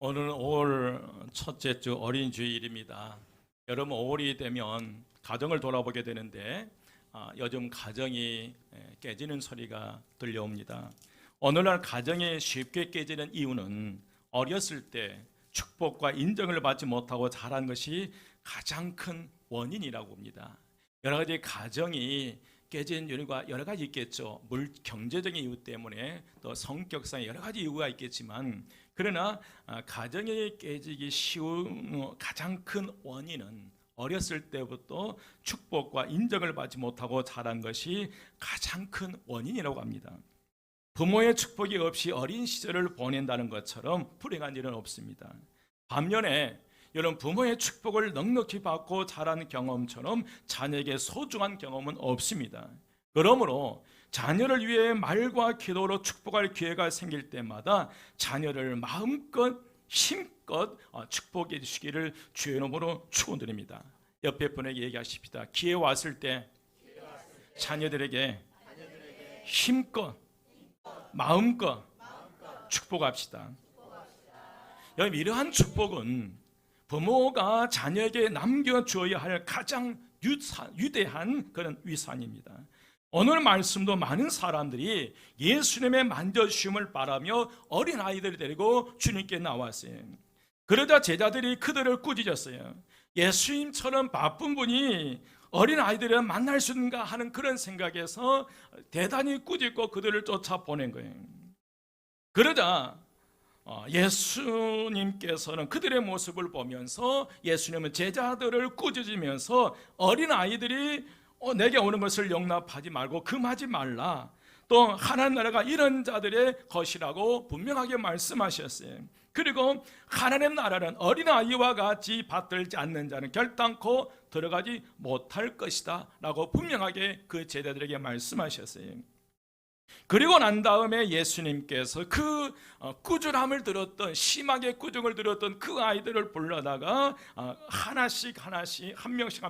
오늘은 5월 첫째 주 어린 주일입니다. 여러분 5월이 되면 가정을 돌아보게 되는데 요즘 가정이 깨지는 소리가 들려옵니다. 오늘날 가정이 쉽게 깨지는 이유는 어렸을 때 축복과 인정을 받지 못하고 자란 것이 가장 큰 원인이라고 봅니다. 여러 가지 가정이 깨진 이유가 여러 가지 있겠죠. 경제적인 이유 때문에 또 성격상 여러 가지 이유가 있겠지만, 그러나 가정이 깨지기 쉬운 가장 큰 원인은 어렸을 때부터 축복과 인정을 받지 못하고 자란 것이 가장 큰 원인이라고 합니다. 부모의 축복이 없이 어린 시절을 보낸다는 것처럼 불행한 일은 없습니다. 반면에 여러분, 부모의 축복을 넉넉히 받고 자란 경험처럼 자녀에게 소중한 경험은 없습니다. 그러므로 자녀를 위해 말과 기도로 축복할 기회가 생길 때마다 자녀를 마음껏 힘껏 축복해 주시기를 주의 이름으로 축원드립니다. 옆에 분에게 얘기하십시다. 기회 왔을 때 자녀들에게 힘껏 마음껏 축복합시다. 여러분, 이러한 축복은 부모가 자녀에게 남겨주어야 할 가장 위대한 그런 위산입니다. 오늘 말씀도 많은 사람들이 예수님의 만져주심을 바라며 어린아이들을 데리고 주님께 나왔어요. 그러자 제자들이 그들을 꾸짖었어요. 예수님처럼 바쁜 분이 어린아이들을 만날 수 있는가 하는 그런 생각에서 대단히 꾸짖고 그들을 쫓아보낸 거예요. 그러자 예수님께서는 그들의 모습을 보면서 예수님은 제자들을 꾸짖으면서 어린아이들이 내게 오는 것을 용납하지 말고 금하지 말라, 또 하나님 나라가 이런 자들의 것이라고 분명하게 말씀하셨어요. 그리고 하나님 나라는 어린아이와 같이 받들지 않는 자는 결단코 들어가지 못할 것이다 라고 분명하게 그 제자들에게 말씀하셨어요. 그리고 난 다음에 예수님께서 그 꾸준함을 들었던, 심하게 꾸중을 들었던 그 아이들을 불러다가 하나씩 한 명씩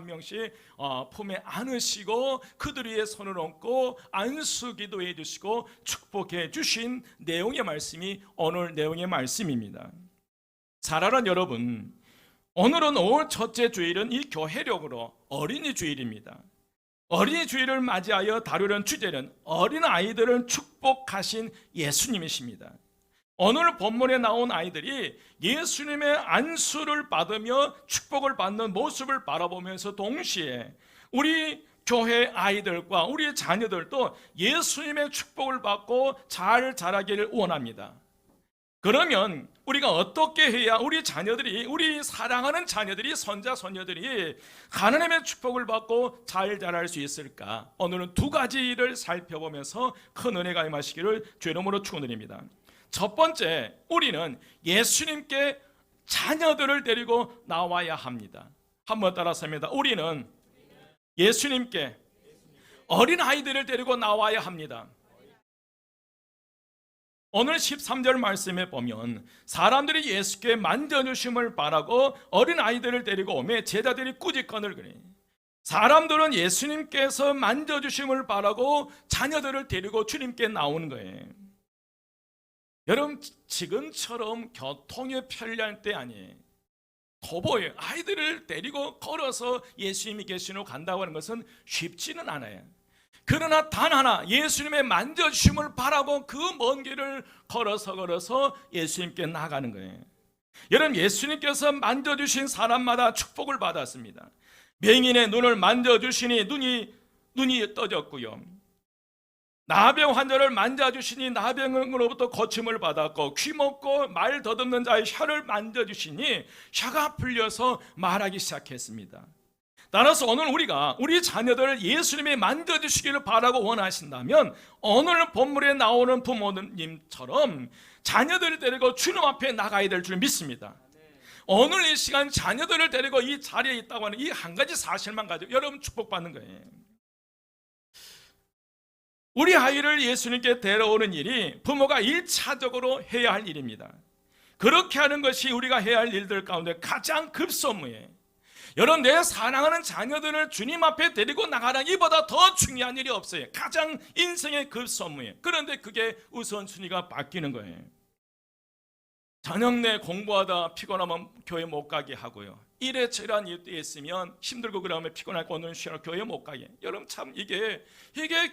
품에 안으시고 그들 위에 손을 얹고 안수 기도해 주시고 축복해 주신 내용의 말씀이 오늘 내용의 말씀입니다. 사랑하는 여러분, 오늘은 5월 첫째 주일은 이 교회력으로 어린이 주일입니다. 어린이 주일을 맞이하여 다루는 주제는 어린아이들을 축복하신 예수님이십니다. 오늘 본문에 나온 아이들이 예수님의 안수를 받으며 축복을 받는 모습을 바라보면서 동시에 우리 교회 아이들과 우리 자녀들도 예수님의 축복을 받고 잘 자라기를 원합니다. 그러면 우리가 어떻게 해야 우리 자녀들이, 우리 사랑하는 자녀들이, 손자 손녀들이 하나님의 축복을 받고 잘 자랄 수 있을까? 오늘은 두 가지를 살펴보면서 큰 은혜가 임하시기를 주의 이름으로 축원드립니다. 첫 번째, 우리는 예수님께 자녀들을 데리고 나와야 합니다. 한번 따라서 합니다. 우리는 예수님께 어린 아이들을 데리고 나와야 합니다. 오늘 13절 말씀에 보면 사람들이 예수께 만져주심을 바라고 어린아이들을 데리고 오매 제자들이 꾸짖거늘 그래. 사람들은 예수님께서 만져주심을 바라고 자녀들을 데리고 주님께 나오는 거예요. 여러분, 지금처럼 교통이 편리할 때 아니에요. 도보에 아이들을 데리고 걸어서 예수님이 계시는 간다고 하는 것은 쉽지는 않아요. 그러나 단 하나, 예수님의 만져주심을 바라고 그 먼 길을 걸어서 예수님께 나가는 거예요. 여러분, 예수님께서 만져주신 사람마다 축복을 받았습니다. 맹인의 눈을 만져주시니 눈이 떠졌고요. 나병 환자를 만져주시니 나병으로부터 고침을 받았고, 귀 먹고 말 더듬는 자의 혀를 만져주시니 혀가 풀려서 말하기 시작했습니다. 따라서 오늘 우리가 우리 자녀들을 예수님이 만져주시기를 바라고 원하신다면 오늘 본문에 나오는 부모님처럼 자녀들을 데리고 주님 앞에 나가야 될 줄 믿습니다. 오늘 이 시간 자녀들을 데리고 이 자리에 있다고 하는 이 한 가지 사실만 가지고 여러분 축복받는 거예요. 우리 아이를 예수님께 데려오는 일이 부모가 1차적으로 해야 할 일입니다. 그렇게 하는 것이 우리가 해야 할 일들 가운데 가장 급선무예요. 여러분, 내 사랑하는 자녀들을 주님 앞에 데리고 나가는 이보다 더 중요한 일이 없어요. 가장 인생의 급선무예요. 그런데 그게 우선순위가 바뀌는 거예요. 저녁 내 공부하다 피곤하면 교회 못 가게 하고요. 일에 처리한 일이 있으면 힘들고 그러면 피곤하고 오늘 쉬어 교회 못 가게. 여러분 참 이게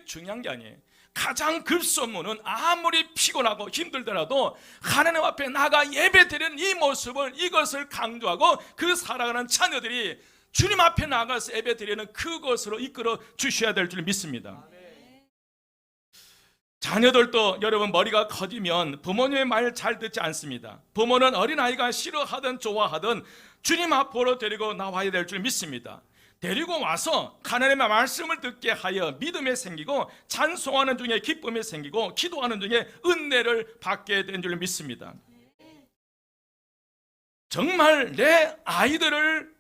중요한 게 아니에요. 가장 급선무는 아무리 피곤하고 힘들더라도 하나님 앞에 나가 예배드리는 이 모습을, 이것을 강조하고 그 살아가는 자녀들이 주님 앞에 나가서 예배드리는 그것으로 이끌어 주셔야 될 줄 믿습니다. 자녀들도 여러분 머리가 커지면 부모님의 말 잘 듣지 않습니다. 부모는 어린아이가 싫어하든 좋아하든 주님 앞으로 데리고 나와야 될 줄 믿습니다. 데리고 와서 하나님의 말씀을 듣게 하여 믿음이 생기고 찬송하는 중에 기쁨이 생기고 기도하는 중에 은혜를 받게 된 줄 믿습니다. 정말 내 아이들을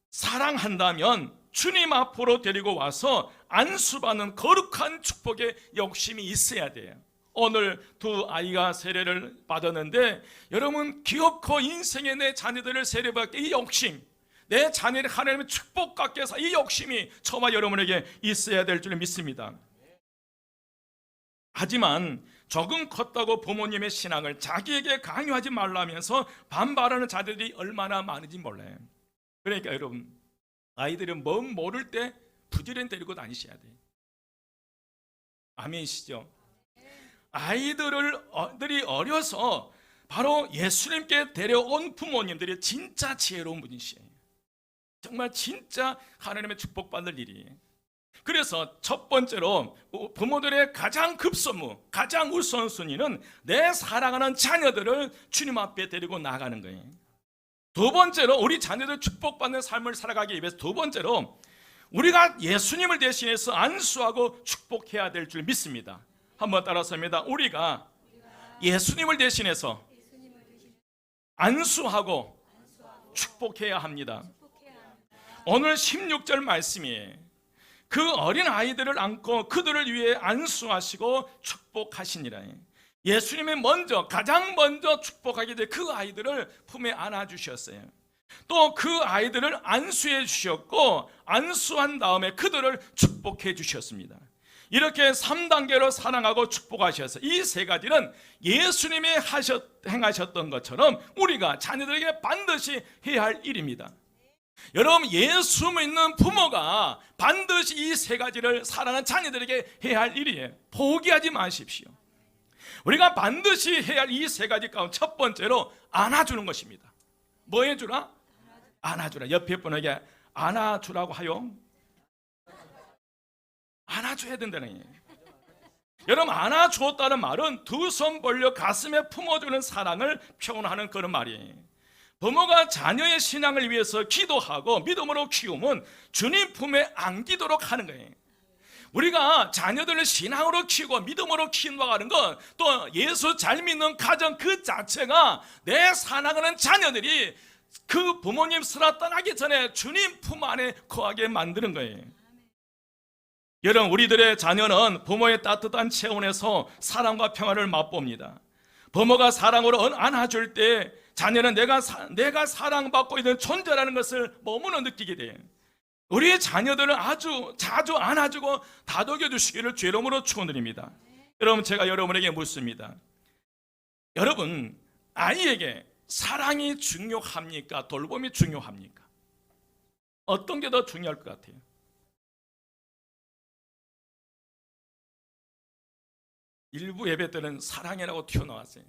사랑한다면 주님 앞으로 데리고 와서 안수받는 거룩한 축복에 욕심이 있어야 돼요. 오늘 두 아이가 세례를 받았는데 여러분 기어코 인생의 내 자녀들을 세례받게 이 욕심, 내 자녀를 하나님의 축복 갖게 해서 이 욕심이 저와 여러분에게 있어야 될 줄 믿습니다. 하지만 조금 컸다고 부모님의 신앙을 자기에게 강요하지 말라면서 반발하는 자들이 얼마나 많은지 몰라요. 그러니까 여러분 아이들은 뭔 모를 때 부지런히 데리고 다니셔야 돼요. 아멘이시죠? 아이들이 어려서 바로 예수님께 데려온 부모님들이 진짜 지혜로운 분이시에요. 정말 진짜 하나님의 축복받을 일이에요. 그래서 첫 번째로 부모들의 가장 급선무, 가장 우선순위는 내 사랑하는 자녀들을 주님 앞에 데리고 나가는 거예요. 두 번째로 우리 자녀들 축복받는 삶을 살아가기 위해서 두 번째로 우리가 예수님을 대신해서 안수하고 축복해야 될 줄 믿습니다. 한번 따라서 합니다. 우리가 예수님을 대신해서 안수하고 축복해야 합니다. 오늘 16절 말씀이 그 어린 아이들을 안고 그들을 위해 안수하시고 축복하시니라. 예수님이 가장 먼저 축복하게 될 그 아이들을 품에 안아주셨어요. 또 그 아이들을 안수해 주셨고 안수한 다음에 그들을 축복해 주셨습니다. 이렇게 3단계로 사랑하고 축복하셔서 이 세 가지는 예수님이 행하셨던 것처럼 우리가 자녀들에게 반드시 해야 할 일입니다. 여러분 예수 믿는 부모가 반드시 이 세 가지를 사랑하는 자녀들에게 해야 할 일이에요. 포기하지 마십시오. 우리가 반드시 해야 할 이 세 가지 가운데 첫 번째로 안아주는 것입니다. 뭐 해주라? 안아주라. 옆에 분에게 안아주라고 하요. 안아줘야 된다는 거예요. 여러분 안아주었다는 말은 두 손 벌려 가슴에 품어주는 사랑을 표현하는 그런 말이에요. 부모가 자녀의 신앙을 위해서 기도하고 믿음으로 키우면 주님 품에 안기도록 하는 거예요. 우리가 자녀들을 신앙으로 키우고 믿음으로 키운다는 건 또 예수 잘 믿는 가정 그 자체가 내 사랑하는 자녀들이 그 부모님 슬아 떠나기 전에 주님 품 안에 거하게 만드는 거예요. 여러분 우리들의 자녀는 부모의 따뜻한 체온에서 사랑과 평화를 맛봅니다. 부모가 사랑으로 안아줄 때 자녀는 내가 사랑받고 있는 존재라는 것을 몸으로 느끼게 돼요. 우리의 자녀들을 아주 자주 안아주고 다독여 주시기를 주의 이름으로 축원드립니다. 여러분 제가 여러분에게 묻습니다. 여러분 아이에게 사랑이 중요합니까? 돌봄이 중요합니까? 어떤 게 더 중요할 것 같아요? 일부 예배 때는 사랑이라고 튀어나왔어요.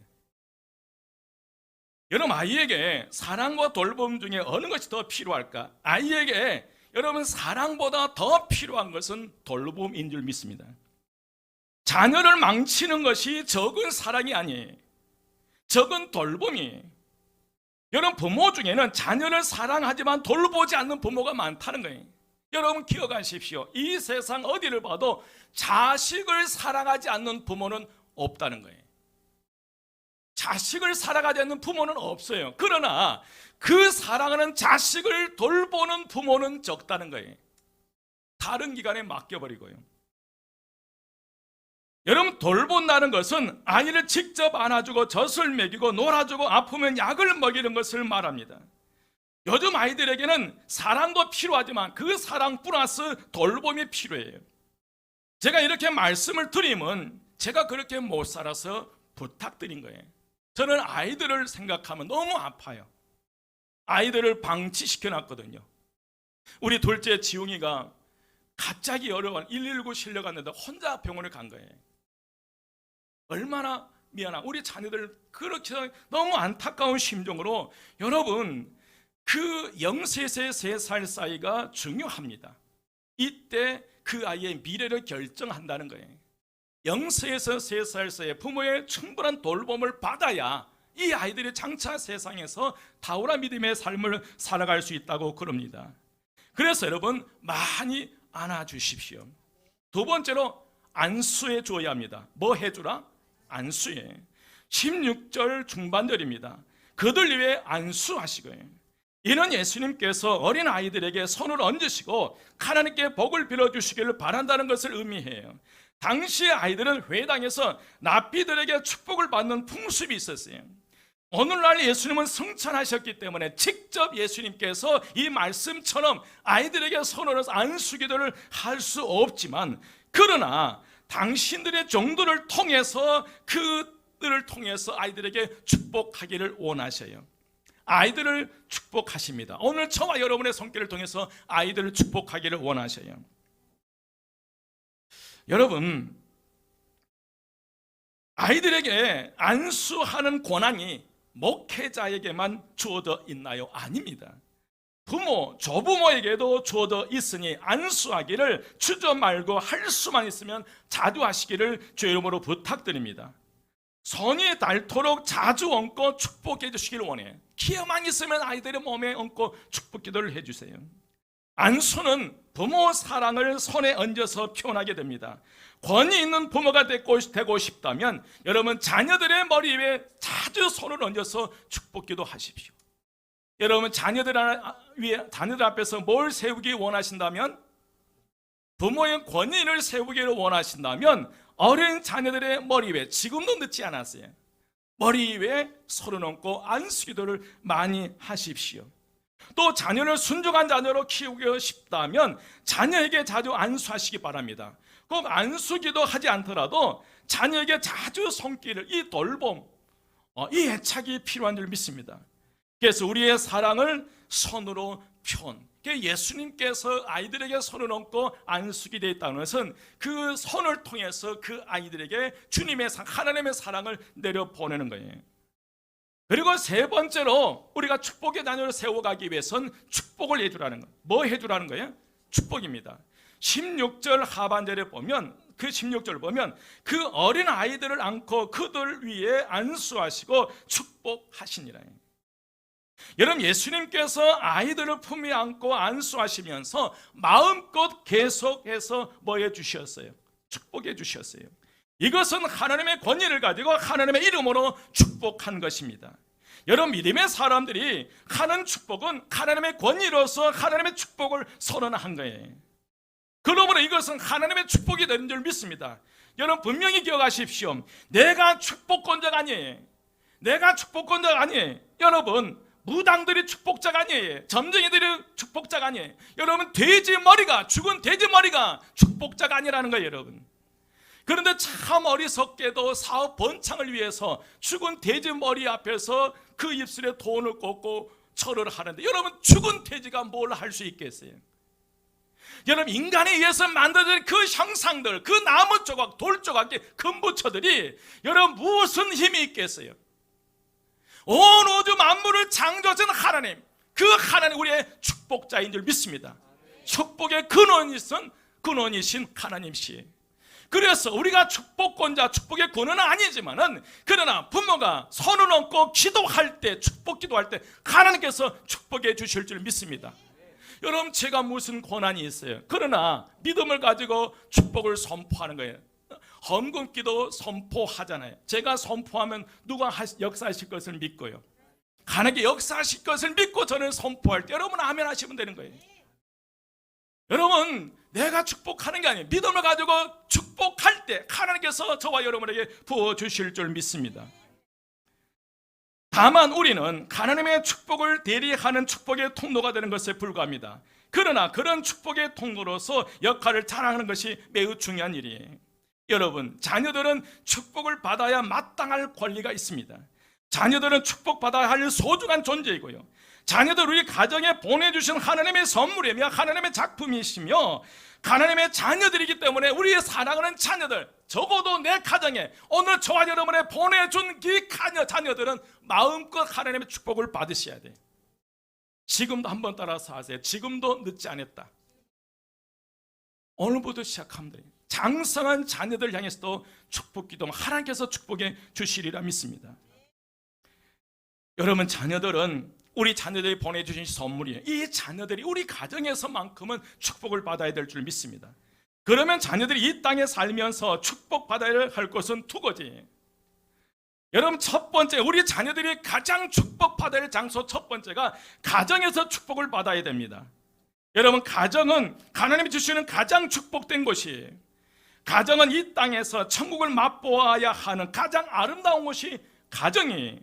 여러분 아이에게 사랑과 돌봄 중에 어느 것이 더 필요할까? 아이에게 여러분 사랑보다 더 필요한 것은 돌봄인 줄 믿습니다. 자녀를 망치는 것이 적은 사랑이 아니에요. 적은 돌봄이에요. 여러분 부모 중에는 자녀를 사랑하지만 돌보지 않는 부모가 많다는 거예요. 여러분 기억하십시오. 이 세상 어디를 봐도 자식을 사랑하지 않는 부모는 없다는 거예요. 자식을 사랑하지 않는 부모는 없어요. 그러나 그 사랑하는 자식을 돌보는 부모는 적다는 거예요. 다른 기관에 맡겨버리고요. 여러분 돌본다는 것은 아이를 직접 안아주고 젖을 먹이고 놀아주고 아프면 약을 먹이는 것을 말합니다. 요즘 아이들에게는 사랑도 필요하지만 그 사랑 플러스 돌봄이 필요해요. 제가 이렇게 말씀을 드리면 제가 그렇게 못 살아서 부탁드린 거예요. 저는 아이들을 생각하면 너무 아파요. 아이들을 방치시켜 놨거든요. 우리 둘째 지웅이가 갑자기 어려운 119 실려갔는데 혼자 병원에 간 거예요. 얼마나 미안한, 우리 자녀들 그렇게 너무 안타까운 심정으로, 여러분 그 0세에서 3살 사이가 중요합니다. 이때 그 아이의 미래를 결정한다는 거예요. 0세에서 3살 사이에 부모의 충분한 돌봄을 받아야 이 아이들이 장차 세상에서 탁월한 믿음의 삶을 살아갈 수 있다고 그럽니다. 그래서 여러분 많이 안아주십시오. 두 번째로 안수해 줘야 합니다. 뭐 해주라? 안수해. 16절 중반절입니다. 그들 위해 안수하시고요. 이는 예수님께서 어린 아이들에게 손을 얹으시고 하나님께 복을 빌어주시기를 바란다는 것을 의미해요. 당시의 아이들은 회당에서 납비들에게 축복을 받는 풍습이 있었어요. 오늘날 예수님은 승천하셨기 때문에 직접 예수님께서 이 말씀처럼 아이들에게 손을 얹어서 안수기도를 할 수 없지만, 그러나 당신들의 정도를 통해서, 그들을 통해서 아이들에게 축복하기를 원하셔요. 아이들을 축복하십니다. 오늘 저와 여러분의 손길을 통해서 아이들을 축복하기를 원하셔요. 여러분, 아이들에게 안수하는 권한이 목회자에게만 주어져 있나요? 아닙니다. 부모, 조부모에게도 주어져 있으니 안수하기를 주저 말고 할 수만 있으면 자주 하시기를 주의 이름으로 부탁드립니다. 손이 닳도록 자주 얹고 축복해 주시기를 원해요. 기회만 있으면 아이들의 몸에 얹고 축복 기도를 해주세요. 안수는 부모 사랑을 손에 얹어서 표현하게 됩니다. 권위 있는 부모가 되고 싶다면 여러분 자녀들의 머리 위에 자주 손을 얹어서 축복 기도하십시오. 여러분 자녀들 앞에서 뭘 세우기 원하신다면, 부모의 권위를 세우기를 원하신다면 어린 자녀들의 머리 위에, 지금도 늦지 않았어요, 머리 위에 손을 얹고 안수 기도를 많이 하십시오. 또 자녀를 순종한 자녀로 키우고 싶다면 자녀에게 자주 안수하시기 바랍니다. 꼭 안수기도 하지 않더라도 자녀에게 자주 손길을, 이 돌봄, 이 애착이 필요한 줄 믿습니다. 그래서 우리의 사랑을 손으로 표현, 예수님께서 아이들에게 손을 얹고 안수기 되어 있다는 것은 그 손을 통해서 그 아이들에게 주님의 하나님의 사랑을 내려보내는 거예요. 그리고 세 번째로 우리가 축복의 자녀를 세워가기 위해서는 축복을 해주라는 거예요. 뭐 해주라는 거예요? 축복입니다. 16절 하반절에 보면, 그 16절 보면 그 어린 아이들을 안고 그들 위에 안수하시고 축복하시니라. 여러분 예수님께서 아이들을 품에 안고 안수하시면서 마음껏 계속해서 뭐 해주셨어요? 축복해 주셨어요. 이것은 하나님의 권위를 가지고 하나님의 이름으로 축복한 것입니다. 여러분 믿음의 사람들이 하는 축복은 하나님의 권위로서 하나님의 축복을 선언한 거예요. 그러므로 이것은 하나님의 축복이 되는 줄 믿습니다. 여러분 분명히 기억하십시오. 내가 축복권자가 아니에요. 내가 축복권자가 아니에요. 여러분 무당들이 축복자가 아니에요. 점쟁이들이 축복자가 아니에요. 여러분 죽은 돼지 머리가 축복자가 아니라는 거예요. 여러분, 그런데 참 어리석게도 사업 번창을 위해서 죽은 돼지 머리 앞에서 그 입술에 돈을 꽂고 절을 하는데, 여러분 죽은 돼지가 뭘 할 수 있겠어요? 여러분 인간에 의해서 만들어진 그 형상들, 그 나무 조각, 돌 조각, 금부처들이 여러분 무슨 힘이 있겠어요? 온 우주 만물을 창조하신 하나님, 그 하나님 우리의 축복자인 줄 믿습니다. 축복의 근원이신 하나님이시에요. 그래서 우리가 축복권자, 축복의 근원은 아니지만은, 그러나 부모가 손을 얹고 기도할 때, 축복 기도할 때 하나님께서 축복해 주실 줄 믿습니다. 여러분 제가 무슨 권한이 있어요? 그러나 믿음을 가지고 축복을 선포하는 거예요. 헌금기도 선포하잖아요. 제가 선포하면 누가 역사하실 것을 믿고요. 하나님께 역사하실 것을 믿고 저는 선포할 때 여러분 아멘 하시면 되는 거예요. 여러분 내가 축복하는 게 아니에요. 믿음을 가지고 축복할 때 하나님께서 저와 여러분에게 부어주실 줄 믿습니다. 다만 우리는 하나님의 축복을 대리하는 축복의 통로가 되는 것에 불과합니다. 그러나 그런 축복의 통로로서 역할을 잘하는 것이 매우 중요한 일이에요. 여러분 자녀들은 축복을 받아야 마땅할 권리가 있습니다. 자녀들은 축복받아야 할 소중한 존재이고요, 자녀들 우리 가정에 보내주신 하나님의 선물이며 하나님의 작품이시며 하나님의 자녀들이기 때문에 우리의 사랑하는 자녀들, 적어도 내 가정에 오늘 저와 여러분의 보내준 이 자녀들은 마음껏 하나님의 축복을 받으셔야 돼요. 지금도 한번 따라서 하세요. 지금도 늦지 않았다. 오늘부터 시작하면 돼요. 장성한 자녀들 향해서도 축복 기도 하나님께서 축복해 주시리라 믿습니다. 여러분, 자녀들은 우리 자녀들이 보내주신 선물이에요. 이 자녀들이 우리 가정에서만큼은 축복을 받아야 될 줄 믿습니다. 그러면 자녀들이 이 땅에 살면서 축복받아야 할 것은 두 가지. 여러분, 첫 번째, 우리 자녀들이 가장 축복받아야 할 장소 첫 번째가 가정에서 축복을 받아야 됩니다. 여러분, 가정은 하나님이 주시는 가장 축복된 곳이에요. 가정은 이 땅에서 천국을 맛보아야 하는 가장 아름다운 곳이 가정이에요.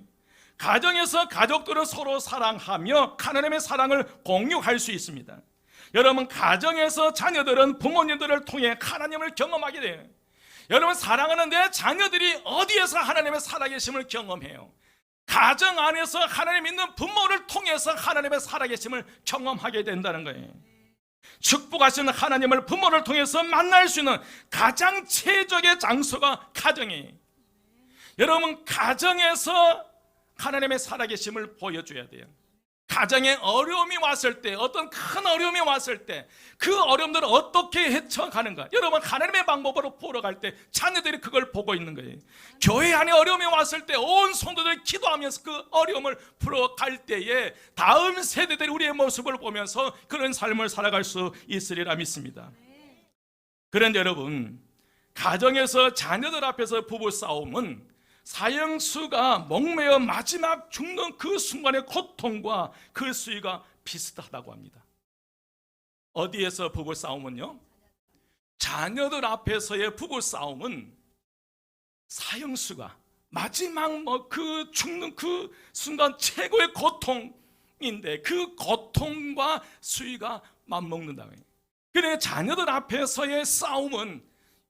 가정에서 가족들은 서로 사랑하며 하나님의 사랑을 공유할 수 있습니다. 여러분, 가정에서 자녀들은 부모님들을 통해 하나님을 경험하게 돼요. 여러분, 사랑하는 내 자녀들이 어디에서 하나님의 살아계심을 경험해요? 가정 안에서 하나님 있는 부모를 통해서 하나님의 살아계심을 경험하게 된다는 거예요. 축복하시는 하나님을 부모를 통해서 만날 수 있는 가장 최적의 장소가 가정이에요. 여러분, 가정에서 하나님의 살아계심을 보여줘야 돼요. 가정에 어려움이 왔을 때, 어떤 큰 어려움이 왔을 때 그 어려움들을 어떻게 헤쳐가는가, 여러분, 하나님의 방법으로 풀어갈 때 자녀들이 그걸 보고 있는 거예요. 교회 안에 어려움이 왔을 때 온 성도들이 기도하면서 그 어려움을 풀어갈 때에 다음 세대들이 우리의 모습을 보면서 그런 삶을 살아갈 수 있으리라 믿습니다. 그런데 여러분, 가정에서 자녀들 앞에서 부부싸움은 사형수가 목매어 마지막 죽는 그 순간의 고통과 그 수위가 비슷하다고 합니다. 어디에서 부부싸움은요? 자녀들 앞에서의 부부싸움은 사형수가 마지막 그 죽는 그 순간 최고의 고통인데 그 고통과 수위가 맞먹는다고 해요. 그래, 자녀들 앞에서의 싸움은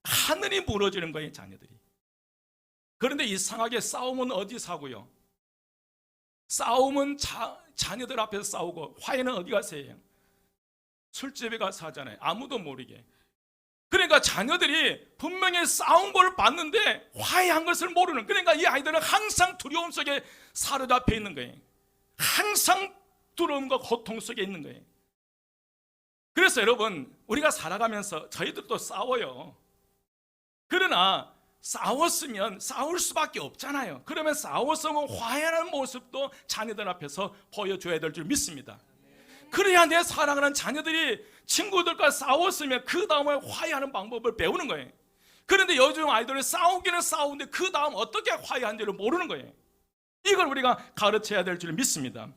하늘이 무너지는 거예요, 자녀들이. 그런데 이상하게 싸움은 어디서 하고요? 싸움은 자녀들 앞에서 싸우고 화해는 어디 가서 해요? 술집에 가서 하잖아요. 아무도 모르게. 그러니까 자녀들이 분명히 싸운 걸 봤는데 화해한 것을 모르는, 그러니까 이 아이들은 항상 두려움 속에 사로잡혀 있는 거예요. 항상 두려움과 고통 속에 있는 거예요. 그래서 여러분, 우리가 살아가면서 저희들도 싸워요. 그러나 싸웠으면 싸울 수밖에 없잖아요. 그러면 싸웠으면 화해하는 모습도 자녀들 앞에서 보여줘야 될 줄 믿습니다. 그래야 내 사랑하는 자녀들이 친구들과 싸웠으면 그 다음에 화해하는 방법을 배우는 거예요. 그런데 요즘 아이들은 싸우기는 싸우는데 그 다음 어떻게 화해하는지를 모르는 거예요. 이걸 우리가 가르쳐야 될 줄 믿습니다.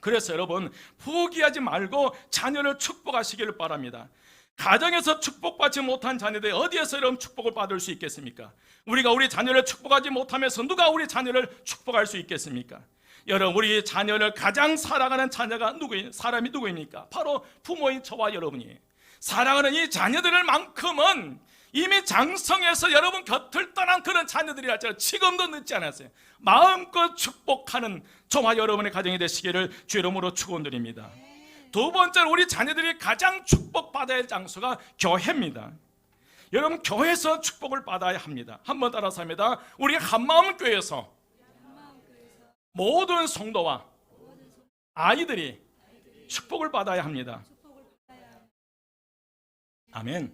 그래서 여러분, 포기하지 말고 자녀를 축복하시기를 바랍니다. 가정에서 축복받지 못한 자녀들이 어디에서 이런 축복을 받을 수 있겠습니까? 우리가 우리 자녀를 축복하지 못하면서 누가 우리 자녀를 축복할 수 있겠습니까? 여러분, 우리 자녀를 가장 사랑하는 자녀가 사람이 누구입니까? 바로 부모인 저와 여러분이에요. 사랑하는 이 자녀들을 만큼은 이미 장성해서 여러분 곁을 떠난 그런 자녀들이랄지라도 지금도 늦지 않았어요. 마음껏 축복하는 저와 여러분의 가정이 되시기를 주 이름으로 축원드립니다. 두 번째로 우리 자녀들이 가장 축복받아야 할 장소가 교회입니다. 여러분, 교회에서 축복을 받아야 합니다. 한번 따라서 합니다. 우리 한마음교회에서 모든 성도와 아이들이 축복을 받아야 합니다. 아멘.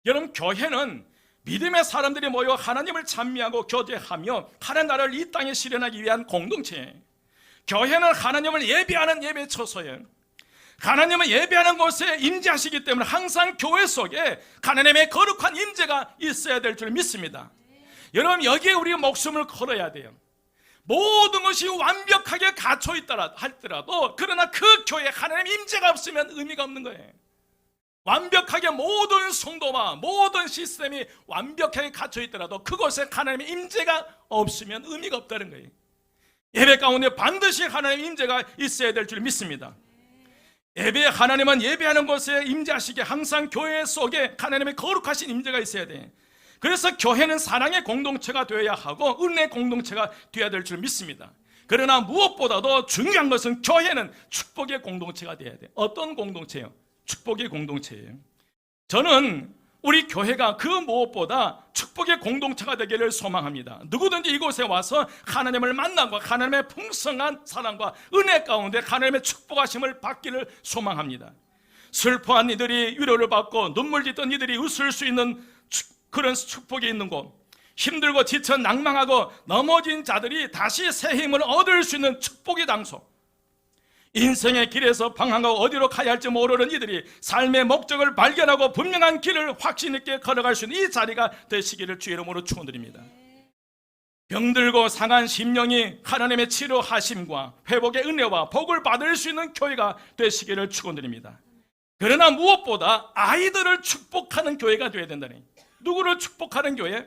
여러분, 교회는 믿음의 사람들이 모여 하나님을 찬미하고 교제하며 하나님 나라를 이 땅에 실현하기 위한 공동체예요. 교회는 하나님을 예배하는 예배 처소예요. 하나님을 예배하는 곳에 임재하시기 때문에 항상 교회 속에 하나님의 거룩한 임재가 있어야 될 줄 믿습니다. 여러분, 여기에 우리가 목숨을 걸어야 돼요. 모든 것이 완벽하게 갖춰 있다 할지라도 그러나 그 교회에 하나님 임재가 없으면 의미가 없는 거예요. 완벽하게 모든 성도와 모든 시스템이 완벽하게 갖춰 있더라도 그곳에 하나님의 임재가 없으면 의미가 없다는 거예요. 예배 가운데 반드시 하나님의 임재가 있어야 될 줄 믿습니다. 예배, 하나님은 예배하는 곳에 임재하시게 항상 교회 속에 하나님의 거룩하신 임재가 있어야 돼. 그래서 교회는 사랑의 공동체가 되어야 하고 은혜의 공동체가 되어야 될 줄 믿습니다. 그러나 무엇보다도 중요한 것은 교회는 축복의 공동체가 되어야 돼요. 어떤 공동체예요? 축복의 공동체예요. 저는 우리 교회가 그 무엇보다 축복의 공동체가 되기를 소망합니다. 누구든지 이곳에 와서 하나님을 만나고 하나님의 풍성한 사랑과 은혜 가운데 하나님의 축복하심을 받기를 소망합니다. 슬퍼한 이들이 위로를 받고 눈물 짓던 이들이 웃을 수 있는 그런 축복이 있는 곳, 힘들고 지쳐 낭망하고 넘어진 자들이 다시 새 힘을 얻을 수 있는 축복의 장소, 인생의 길에서 방황하고 어디로 가야 할지 모르는 이들이 삶의 목적을 발견하고 분명한 길을 확신 있게 걸어갈 수 있는 이 자리가 되시기를 주의 이름으로 축원드립니다. 병들고 상한 심령이 하나님의 치료하심과 회복의 은혜와 복을 받을 수 있는 교회가 되시기를 축원드립니다. 그러나 무엇보다 아이들을 축복하는 교회가 되어야 된다니. 누구를 축복하는 교회?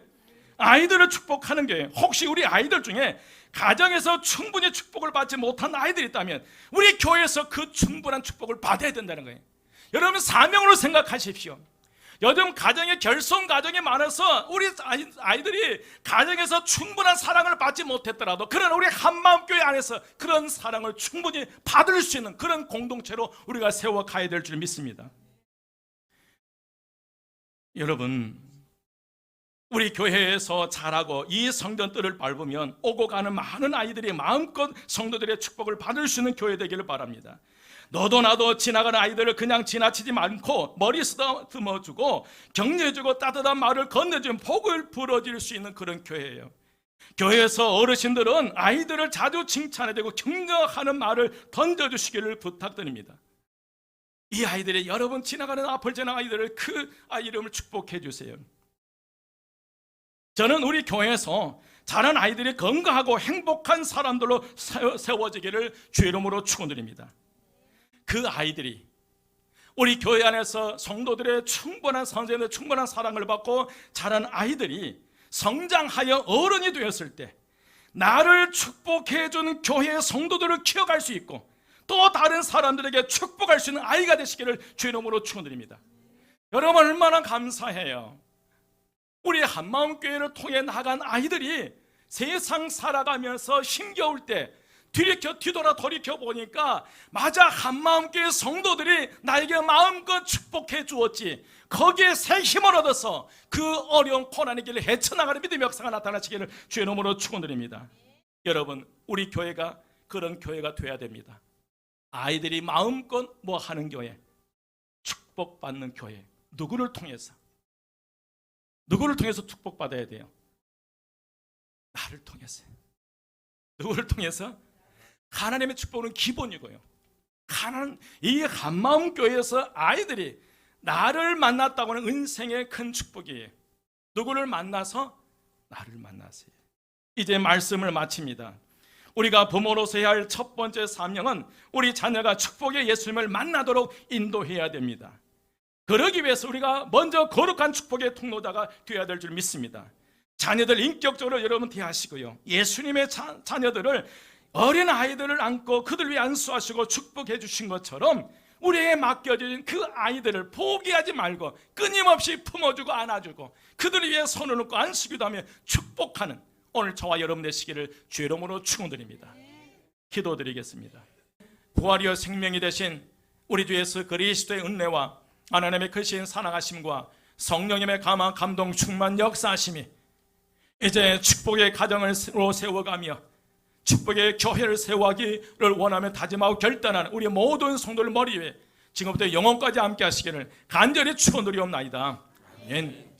아이들을 축복하는 교회. 혹시 우리 아이들 중에 가정에서 충분히 축복을 받지 못한 아이들이 있다면 우리 교회에서 그 충분한 축복을 받아야 된다는 거예요. 여러분, 사명으로 생각하십시오. 요즘 가정에 결손 가정이 많아서 우리 아이들이 가정에서 충분한 사랑을 받지 못했더라도 그러나 우리 한마음교회 안에서 그런 사랑을 충분히 받을 수 있는 그런 공동체로 우리가 세워가야 될 줄 믿습니다. 여러분, 우리 교회에서 자라고 이 성전뜰을 밟으면 오고 가는 많은 아이들이 마음껏 성도들의 축복을 받을 수 있는 교회 되기를 바랍니다. 너도 나도 지나가는 아이들을 그냥 지나치지 않고 머리 쓰다듬어주고 격려해주고 따뜻한 말을 건네주면 복을 불어줄 수 있는 그런 교회예요. 교회에서 어르신들은 아이들을 자주 칭찬해야 되고 격려하는 말을 던져주시기를 부탁드립니다. 이 아이들이 여러분 지나가는 앞을 지나가는 아이들을 그 아이 이름을 축복해 주세요. 저는 우리 교회에서 자란 아이들이 건강하고 행복한 사람들로 세워지기를 주의 이름으로 축원드립니다. 그 아이들이 우리 교회 안에서 성도들의 충분한 선생님의 충분한 사랑을 받고 자란 아이들이 성장하여 어른이 되었을 때 나를 축복해 준 교회의 성도들을 키워갈 수 있고 또 다른 사람들에게 축복할 수 있는 아이가 되시기를 주의 이름으로 축원드립니다. 여러분, 얼마나 감사해요. 우리 한마음교회를 통해 나간 아이들이 세상 살아가면서 힘겨울 때 뒤돌아 돌이켜 보니까 맞아, 한마음교회 성도들이 나에게 마음껏 축복해 주었지. 거기에 새 힘을 얻어서 그 어려운 고난의 길을 헤쳐나가는 믿음의 역사가 나타나시기를 주의 이름으로 축원드립니다. 여러분, 우리 교회가 그런 교회가 돼야 됩니다. 아이들이 마음껏 뭐 하는 교회, 축복받는 교회. 누구를 통해서 축복받아야 돼요? 나를 통해서요. 누구를 통해서? 하나님의 축복은 기본이고요. 이 한마음 교회에서 아이들이 나를 만났다고 하는 인생의 큰 축복이에요. 누구를 만나서? 나를 만나세요. 이제 말씀을 마칩니다. 우리가 부모로서 해야 할 첫 번째 사명은 우리 자녀가 축복의 예수님을 만나도록 인도해야 됩니다. 그러기 위해서 우리가 먼저 거룩한 축복의 통로자가 되어야 될 줄 믿습니다. 자녀들 인격적으로 여러분 대하시고요. 예수님의 자녀들을 어린 아이들을 안고 그들 위해 안수하시고 축복해 주신 것처럼 우리에게 맡겨진 그 아이들을 포기하지 말고 끊임없이 품어주고 안아주고 그들 위해 손을 놓고 안수기도 하며 축복하는 오늘 저와 여러분 되시기를 주의 이름으로 축원드립니다. 기도드리겠습니다. 부활이요 생명이 되신 우리 주 예수 그리스도의 은혜와 하나님의 크신 사랑하심과 성령님의 감화 감동 충만 역사하심이 이제 축복의 가정을 세워가며 축복의 교회를 세워가기를 원하며 다짐하고 결단하는 우리 모든 성도들 머리 위에 지금부터 영원까지 함께 하시기를 간절히 축원드리옵나이다. 아멘.